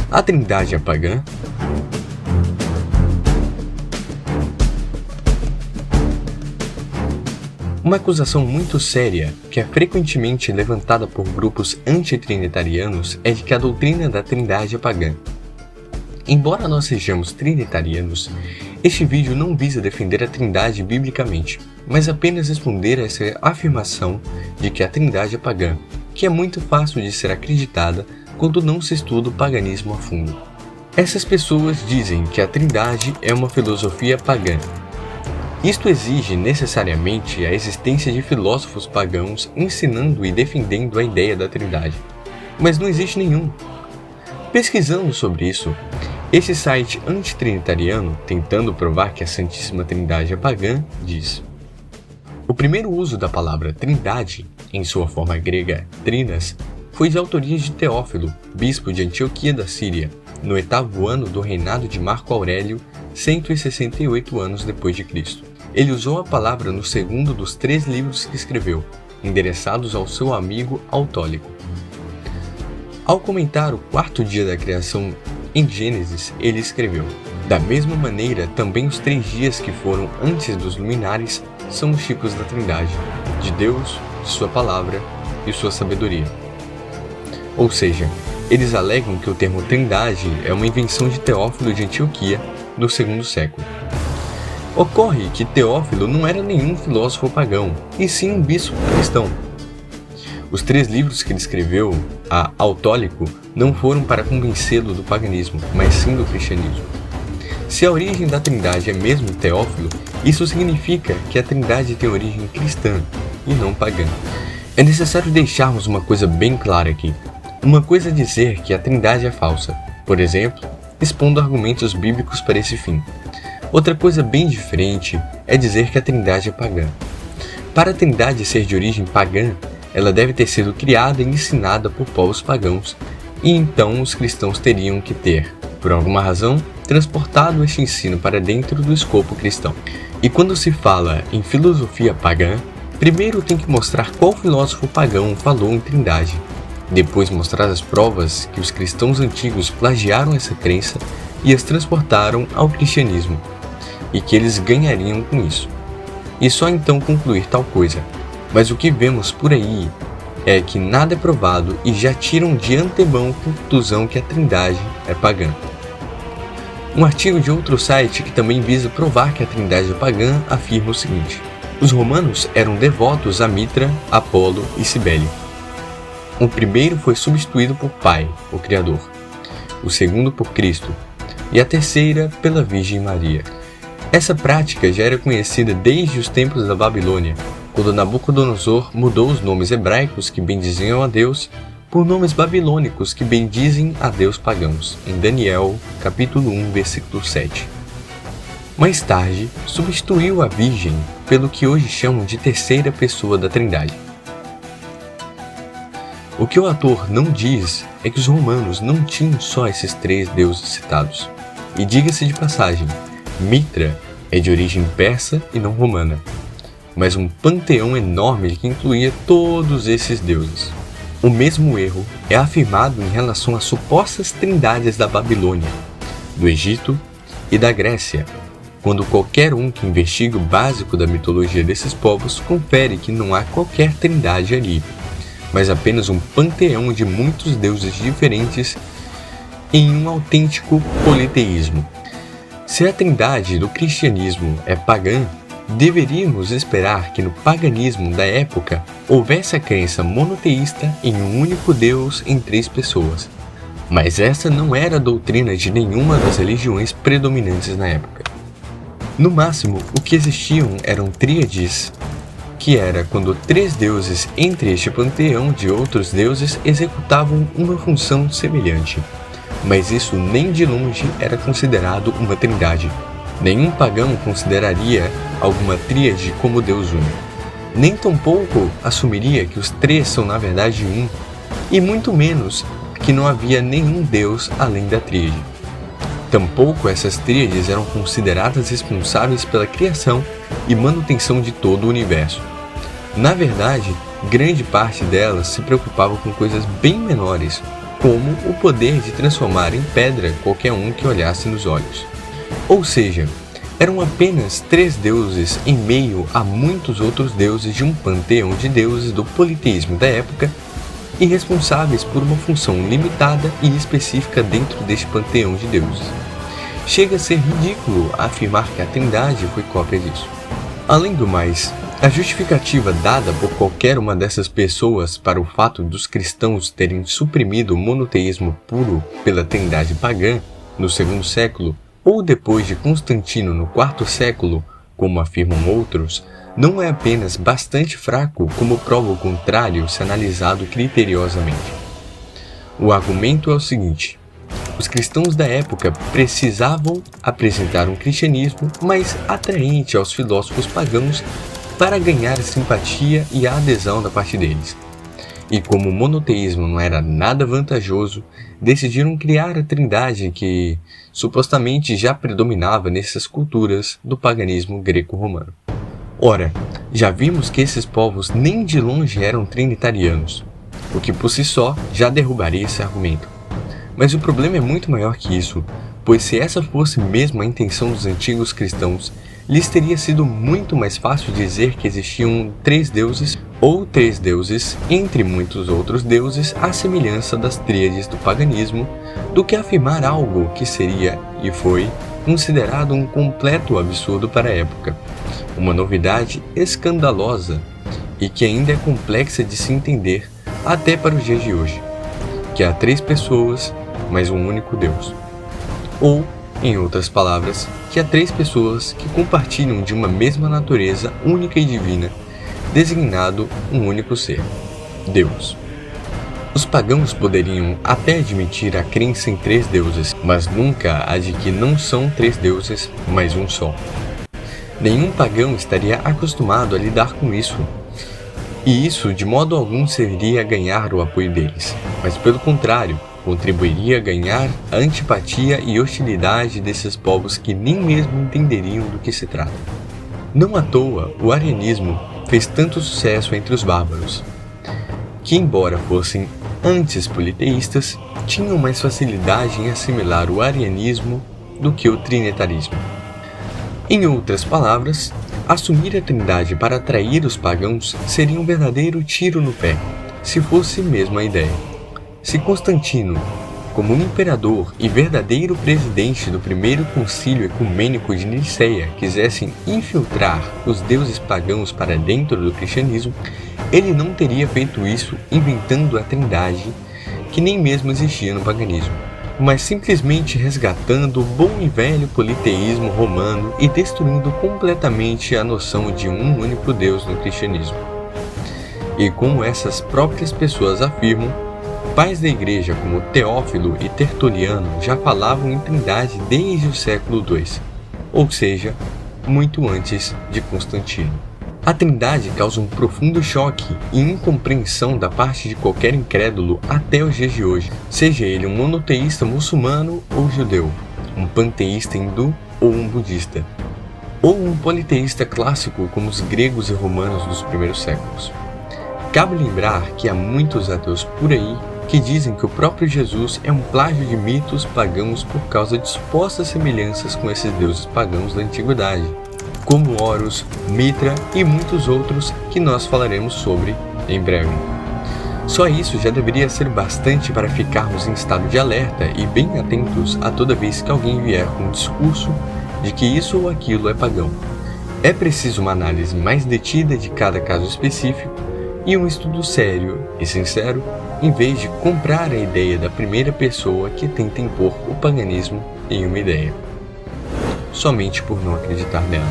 A Trindade é pagã? Uma acusação muito séria, que é frequentemente levantada por grupos antitrinitarianos, é de que a doutrina da Trindade é pagã. Embora nós sejamos trinitarianos, este vídeo não visa defender a Trindade biblicamente, mas apenas responder a essa afirmação de que a Trindade é pagã, que é muito fácil de ser acreditada quando não se estuda o paganismo a fundo. Essas pessoas dizem que a Trindade é uma filosofia pagã. Isto exige necessariamente a existência de filósofos pagãos ensinando e defendendo a ideia da Trindade, mas não existe nenhum. Pesquisando sobre isso, esse site antitrinitariano, tentando provar que a Santíssima Trindade é pagã, diz: o primeiro uso da palavra Trindade, em sua forma grega trinas, foi de autoria de Teófilo, bispo de Antioquia da Síria, no 8º ano do reinado de Marco Aurélio, 168 anos depois de Cristo. Ele usou a palavra no segundo dos 3 livros que escreveu, endereçados ao seu amigo Autólico. Ao comentar o 4º dia da criação em Gênesis, ele escreveu: da mesma maneira, também os 3 dias que foram antes dos luminares são os tipos da Trindade, de Deus, de sua palavra e sua sabedoria. Ou seja, eles alegam que o termo Trindade é uma invenção de Teófilo de Antioquia no 2º século. Ocorre que Teófilo não era nenhum filósofo pagão, e sim um bispo cristão. Os 3 livros que ele escreveu a Autólico não foram para convencê-lo do paganismo, mas sim do cristianismo. Se a origem da Trindade é mesmo Teófilo, isso significa que a Trindade tem origem cristã e não pagã. É necessário deixarmos uma coisa bem clara aqui. Uma coisa é dizer que a Trindade é falsa, por exemplo, expondo argumentos bíblicos para esse fim. Outra coisa bem diferente é dizer que a Trindade é pagã. Para a Trindade ser de origem pagã, ela deve ter sido criada e ensinada por povos pagãos, e então os cristãos teriam que ter, por alguma razão, transportado este ensino para dentro do escopo cristão. E quando se fala em filosofia pagã, primeiro tem que mostrar qual filósofo pagão falou em Trindade, depois mostrar as provas que os cristãos antigos plagiaram essa crença e as transportaram ao cristianismo, e que eles ganhariam com isso. E só então concluir tal coisa. Mas o que vemos por aí é que nada é provado e já tiram de antemão a conclusão que a Trindade é pagã. Um artigo de outro site que também visa provar que a Trindade é pagã afirma o seguinte: os romanos eram devotos a Mitra, Apolo e Cibele. O primeiro foi substituído por Pai, o Criador, o segundo por Cristo, e a terceira pela Virgem Maria. Essa prática já era conhecida desde os tempos da Babilônia, quando Nabucodonosor mudou os nomes hebraicos que bendiziam a Deus por nomes babilônicos que bendizem a Deus pagãos, em Daniel, capítulo 1, versículo 7. Mais tarde, substituiu a Virgem pelo que hoje chamam de terceira pessoa da Trindade. O que o autor não diz é que os romanos não tinham só esses 3 deuses citados. E diga-se de passagem, Mitra é de origem persa e não romana, mas um panteão enorme que incluía todos esses deuses. O mesmo erro é afirmado em relação às supostas trindades da Babilônia, do Egito e da Grécia, quando qualquer um que investiga o básico da mitologia desses povos confere que não há qualquer trindade ali, mas apenas um panteão de muitos deuses diferentes em um autêntico politeísmo. Se a trindade do cristianismo é pagã, deveríamos esperar que no paganismo da época houvesse a crença monoteísta em um único Deus em 3 pessoas. Mas essa não era a doutrina de nenhuma das religiões predominantes na época. No máximo, o que existiam eram tríades, que era quando 3 deuses entre este panteão de outros deuses executavam uma função semelhante. Mas isso nem de longe era considerado uma trindade. Nenhum pagão consideraria alguma tríade como Deus único. Nem tampouco assumiria que os 3 são na verdade um, e muito menos que não havia nenhum Deus além da tríade. Tampouco essas tríades eram consideradas responsáveis pela criação e manutenção de todo o universo. Na verdade, grande parte delas se preocupava com coisas bem menores, como o poder de transformar em pedra qualquer um que olhasse nos olhos. Ou seja, eram apenas 3 deuses em meio a muitos outros deuses de um panteão de deuses do politeísmo da época e responsáveis por uma função limitada e específica dentro deste panteão de deuses. Chega a ser ridículo afirmar que a Trindade foi cópia disso. Além do mais, a justificativa dada por qualquer uma dessas pessoas para o fato dos cristãos terem suprimido o monoteísmo puro pela Trindade pagã no 2º século ou depois de Constantino no 4º século, como afirmam outros, não é apenas bastante fraco, como prova o contrário se analisado criteriosamente. O argumento é o seguinte: os cristãos da época precisavam apresentar um cristianismo mais atraente aos filósofos pagãos para ganhar simpatia e a adesão da parte deles. E como o monoteísmo não era nada vantajoso, decidiram criar a Trindade que supostamente já predominava nessas culturas do paganismo greco-romano. Ora, já vimos que esses povos nem de longe eram trinitarianos, o que por si só já derrubaria esse argumento. Mas o problema é muito maior que isso, pois se essa fosse mesmo a intenção dos antigos cristãos, lhes teria sido muito mais fácil dizer que existiam 3 deuses ou 3 deuses entre muitos outros deuses à semelhança das tríades do paganismo, do que afirmar algo que seria e foi considerado um completo absurdo para a época, uma novidade escandalosa e que ainda é complexa de se entender até para os dias de hoje, que há 3 pessoas, mas um único Deus. Ou, em outras palavras, que há 3 pessoas que compartilham de uma mesma natureza única e divina, designado um único ser, Deus. Os pagãos poderiam até admitir a crença em 3 deuses, mas nunca a de que não são 3 deuses, mas um só. Nenhum pagão estaria acostumado a lidar com isso, e isso de modo algum serviria a ganhar o apoio deles, mas pelo contrário, contribuiria a ganhar a antipatia e hostilidade desses povos que nem mesmo entenderiam do que se trata. Não à toa, o arianismo fez tanto sucesso entre os bárbaros, que embora fossem antes politeístas, tinham mais facilidade em assimilar o arianismo do que o trinitarismo. Em outras palavras, assumir a Trindade para atrair os pagãos seria um verdadeiro tiro no pé, se fosse mesmo a ideia. Se Constantino, como um imperador e verdadeiro presidente do primeiro concílio ecumênico de Niceia, quisessem infiltrar os deuses pagãos para dentro do cristianismo, ele não teria feito isso inventando a Trindade, que nem mesmo existia no paganismo, mas simplesmente resgatando o bom e velho politeísmo romano e destruindo completamente a noção de um único Deus no cristianismo. E como essas próprias pessoas afirmam, pais da igreja como Teófilo e Tertuliano já falavam em Trindade desde o século II, ou seja, muito antes de Constantino. A Trindade causa um profundo choque e incompreensão da parte de qualquer incrédulo até os dias de hoje, seja ele um monoteísta muçulmano ou judeu, um panteísta hindu ou um budista, ou um politeísta clássico como os gregos e romanos dos primeiros séculos. Cabe lembrar que há muitos ateus por aí que dizem que o próprio Jesus é um plágio de mitos pagãos por causa de supostas semelhanças com esses deuses pagãos da antiguidade, como Horus, Mitra e muitos outros que nós falaremos sobre em breve. Só isso já deveria ser bastante para ficarmos em estado de alerta e bem atentos a toda vez que alguém vier com um discurso de que isso ou aquilo é pagão. É preciso uma análise mais detida de cada caso específico e um estudo sério e sincero, em vez de comprar a ideia da primeira pessoa que tenta impor o paganismo em uma ideia, somente por não acreditar nela.